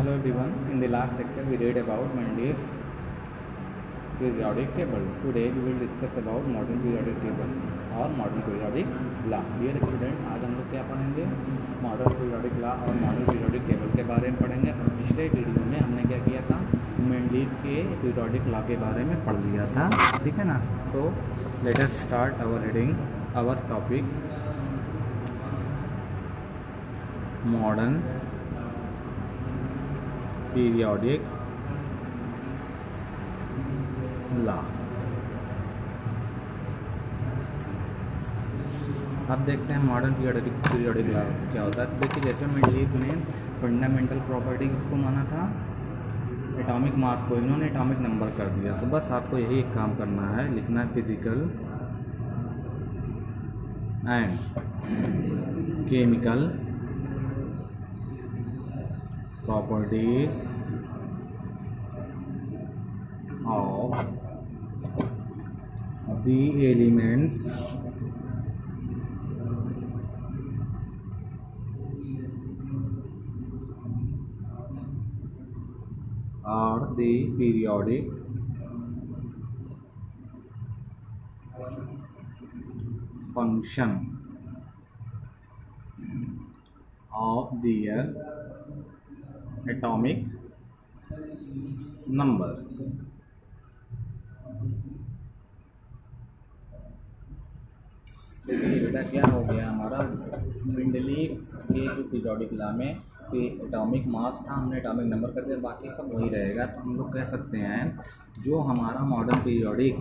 Hello everyone. In the last lecture we read about Mendeleev's periodic table. Today we will discuss about modern periodic table और modern periodic law. Dear student, आज हम लोग क्या पढ़ेंगे? Modern periodic law और modern periodic table के बारे में पढ़ेंगे। और पिछले वीडियो में हमने क्या किया था? मेंडलीव के पीरियोडिक लॉ के बारे में पढ़ लिया था, ठीक है ना। So let us start our reading our topic modern periodic law. अब देखते हैं मॉडर्न पीरियोडिक लॉ क्या होता है। देखिए, जैसे मेंडलीव ने फंडामेंटल प्रॉपर्टी किसको माना था? एटॉमिक मास को इन्होंने एटॉमिक नंबर कर दिया। तो बस आपको यही एक काम करना है, लिखना है physical and chemical properties of the elements are the periodic function of their atomic number. देखिए बेटा, क्या हो गया हमारा मेंडलीव के जो पीरियोडिक लॉ में एटॉमिक मास था, हमने एटॉमिक नंबर कर दिया, बाकी सब वही रहेगा। तो हम लोग कह सकते हैं जो हमारा मॉडर्न पीरियोडिक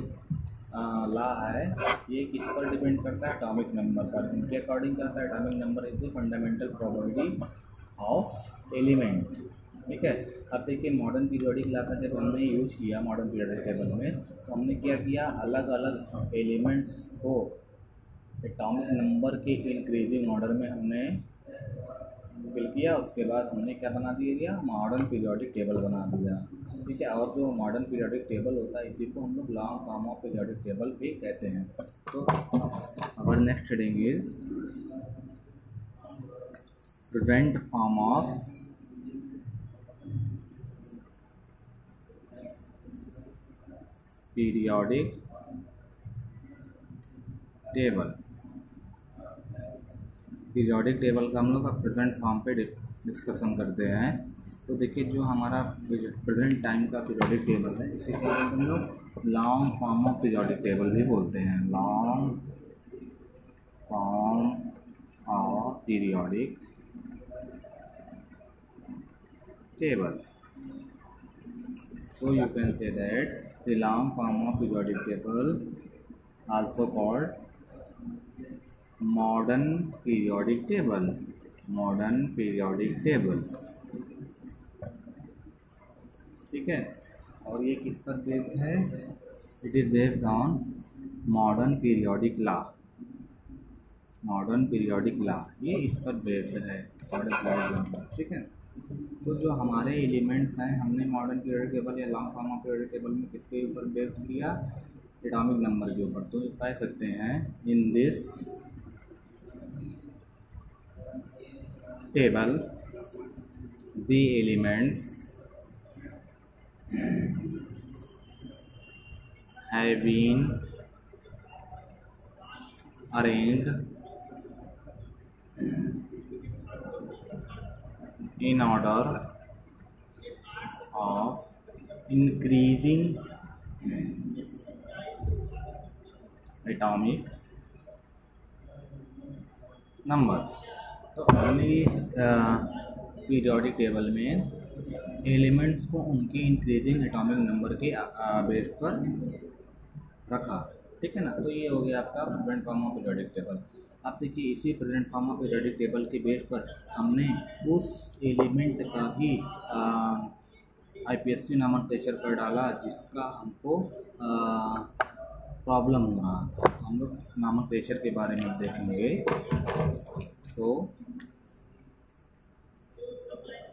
लॉ है ये किस पर डिपेंड करता है? एटॉमिक नंबर पर। इनके अकॉर्डिंग क्या होता है? Atomic number is the fundamental property of element, ठीक है। अब देखिए, मॉडर्न पीरियोडिक लॉ का जब हमने यूज किया मॉडर्न पीरियोडिक टेबल में, तो हमने क्या किया? अलग अलग एलिमेंट्स को एटॉमिक नंबर के इंक्रीजिंग ऑर्डर में हमने फिल किया। उसके बाद हमने क्या बना दिया? मॉडर्न पीरियोडिक टेबल बना दिया, ठीक है। और जो मॉडर्न पीरियोडिक टेबल होता है इसी को हम लोग long form of periodic table भी कहते हैं। तो our next reading is present form of periodic table. Periodic table का हम लोग प्रेजेंट फॉर्म पे डिस्कशन करते हैं। तो देखिए, जो हमारा प्रेजेंट टाइम का पीरियोडिक टेबल है इसी को हम लोग long form of periodic table भी बोलते हैं। Long form of periodic table. So you can say that the long form of periodic table, also called modern periodic table. Modern periodic table, ठीक है। और ये किस पर बेस्ड है? It is based on modern periodic law. Modern periodic law ये इस पर बेस्ड है, मॉडर्न पीरियोडिक लॉ पर, ठीक है। तो जो हमारे एलिमेंट्स हैं हमने मॉडर्न पीरियोडिक टेबल या long form of periodic table में किसके ऊपर बेस्ड किया? एटॉमिक नंबर के ऊपर। तो कह सकते हैं in this table the elements have been arranged in order of increasing atomic numbers। तो हमने इस पीरियोडिक टेबल में एलिमेंट्स को उनके इंक्रीजिंग एटॉमिक नंबर के बेस पर रखा, ठीक है ना। तो ये हो गया आपका present form of periodic table. अब देखिए, इसी present form of periodic table के बेस पर हमने उस एलिमेंट का भी IPSC नॉमेनक्लेचर कर डाला जिसका हमको प्रॉब्लम हो रहा था। तो हम लोग इस नॉमेनक्लेचर के बारे में देखेंगे। तो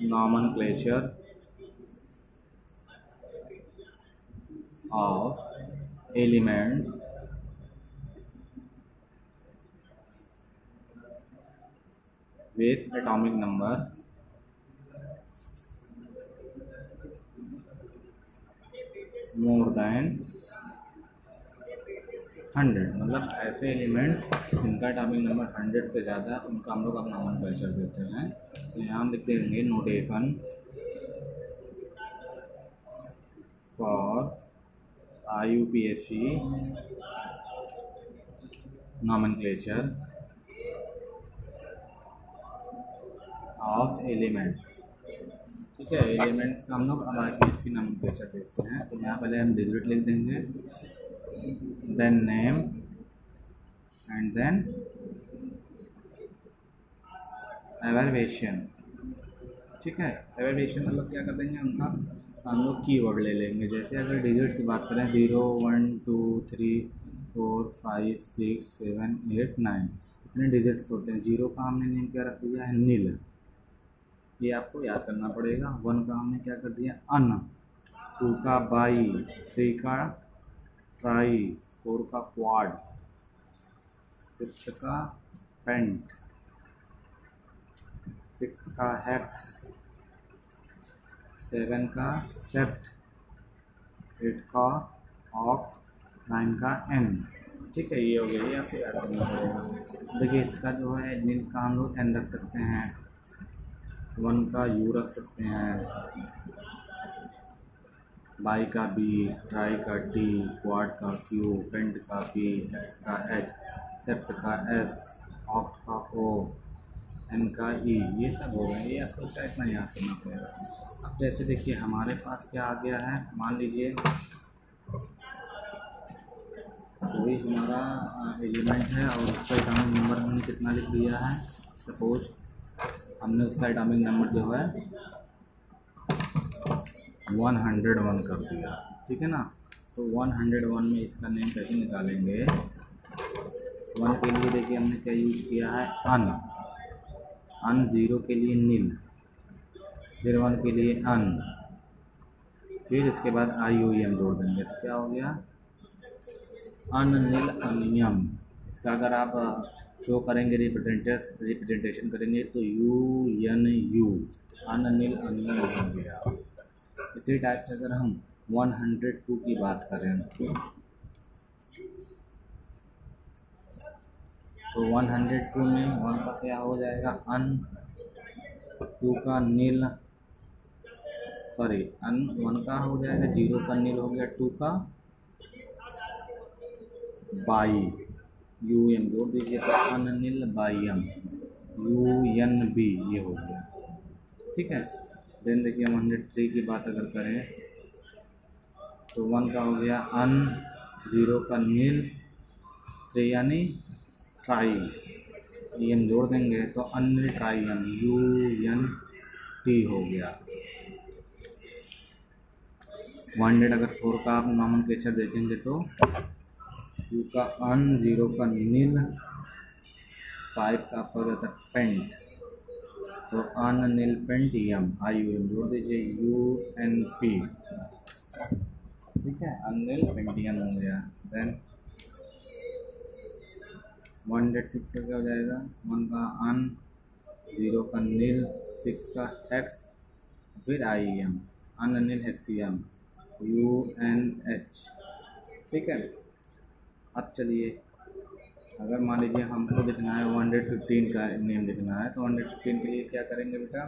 nomenclature of elements with atomic number more than 100, मतलब ऐसे एलिमेंट्स जिनका एटॉमिक नंबर 100 से ज़्यादा है उनका हम लोग अपना नोमेनक्लेचर देते हैं। तो यहाँ हम लिख देंगे notation for IUPAC nomenclature of elements. ठीक है, एलिमेंट्स का हम लोग अब IUPAC की नोमेनक्लेचर देखते हैं। तो यहाँ पहले हम डिजिट लिख देंगे, देन नेम एंड देन एवरवेशन। ठीक है, एवरवेशन मतलब क्या कर देंगे, उनका हम लोग कीवर्ड ले लेंगे। जैसे अगर डिजिट की बात करें 0 1 2 3 4 5 6 7 8 9 इतने डिजिट्स होते हैं। 0 का हमने नेम क्या रख दिया है, नील, ये आपको याद करना पड़ेगा। 1 का हमने क्या कर दिया, अन। 2 का बाई, 3 का ट्राई, 4 का क्वाड, 5 का पेंट, 6 का हेक्स, 7 का सेप्ट, 8 का ऑक्ट, 9 का एन। ठीक है, ये हो गया, ये आपको याद करना पड़ेगा। देखिए इसका जो है नील का हम लोग एन रख सकते हैं, 1 का यू रख सकते हैं, बाई का बी, ट्राई का टी, क्वाड का क्यू, पेंट का पी, हेक्स का एच, सेप्ट का एस, ऑक्ट का ओ, एन का ई, ये सब हो गए। ये आपको क्या इतना याद करना पड़ेगा। अब जैसे देखिए हमारे पास क्या आ गया है, मान लीजिए कोई हमारा एलिमेंट है और उसका एटॉमिक नंबर हमने कितना लिख दिया है, सपोज हमने उसका एटॉमिक नंबर जो है 101 कर दिया। ठीक है ना, तो 101 में इसका नेम कैसे निकालेंगे। 1 के लिए देखिए हमने क्या यूज किया है, अन। 0 के लिए नील, फिर 1 के लिए अन, फिर इसके बाद IOM जोड़ देंगे तो क्या हो गया, अन नील अनियम। इसका अगर आप शो करेंगे रिप्रेजेंटेशन करेंगे तो UNU, अन नील अनियम हो गया। इसी टाइप से अगर हम 102 की बात करें तो 102 में 1 का क्या हो जाएगा, अन, 2 का नील, सॉरी अन 1 का हो जाएगा, 0 का नील हो गया, 2 का बाई, UM जोड़ दीजिए तो अन नील बाईम, UNB ये हो गया। ठीक है, देन देखिए हम 103 की बात अगर करें तो 1 का हो गया अन, 0 का नील, 3 यानी ट्राई, EM जोड़ देंगे तो अन ट्राइम, UNT हो गया। 100 अगर 4 का आप नोमेनक्लेचर देखेंगे तो 2 का अन, 0 का नील, 5 का आपका हो जाता है पेंट, तो अन नील पेंटियम, IOM जोड़ दीजिए, UNP। ठीक है, अन नील पेंटियम हो गया। देन 106 का क्या हो जाएगा, 1 का अन, 0 का नील, 6 का हेक्स, फिर IEM, अन नील हेक्सियम, UNH। ठीक है, अब चलिए अगर मान लीजिए हमको लिखना है 115 का नेम लिखना है तो 115 के लिए क्या करेंगे बेटा,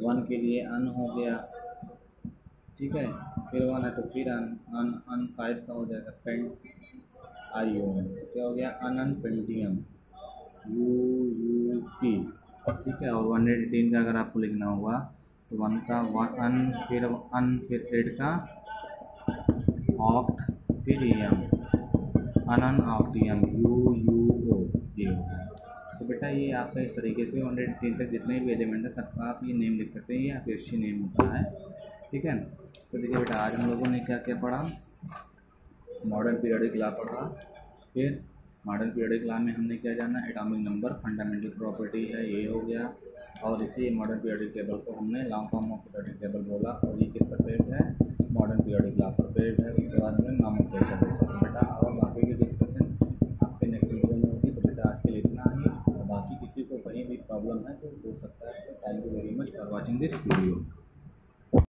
1 के लिए अन हो गया, ठीक है, फिर 1 है तो फिर अन 5 का हो जाएगा पेंट, IOM, क्या हो गया, अन पेंटियम, UUP। ठीक है, और 118 का अगर आपको लिखना होगा तो 1 का अन, फिर 8 का ऑक्ट, फिर EM, अनन ऑक्टियम, UUO, ये हो गया। तो बेटा ये आपका इस तरीके से 118 तक जितने भी एलिमेंट है सबका आप ये नेम लिख सकते हैं, ये आपका अच्छी नेम होता है। ठीक है, तो देखिए बेटा आज हम लोगों ने क्या क्या पढ़ा, मॉडर्न पीरियोडिक लॉ पढ़ा, फिर मॉडर्न पीरियोडिक लॉ में हमने क्या जाना, एटॉमिक नंबर फंडामेंटल प्रॉपर्टी है, ये हो गया। और इसी मॉडर्न पीरियोडिक टेबल को हमने long form of periodic table बोला, और ये किस पर बेस्ड है, मॉडर्न पीरियोडिक लॉ पर बेस्ड है। उसके बाद हमने नोमेनक्लेचर देखा। बेटा और बाकी की डिस्कशन आपके नेक्स्ट वीडियो में होगी। तो बेटा आज के लिए इतना ही, और बाकी किसी को कहीं भी प्रॉब्लम है तो हो सकता है। Thank you very much for watching this video.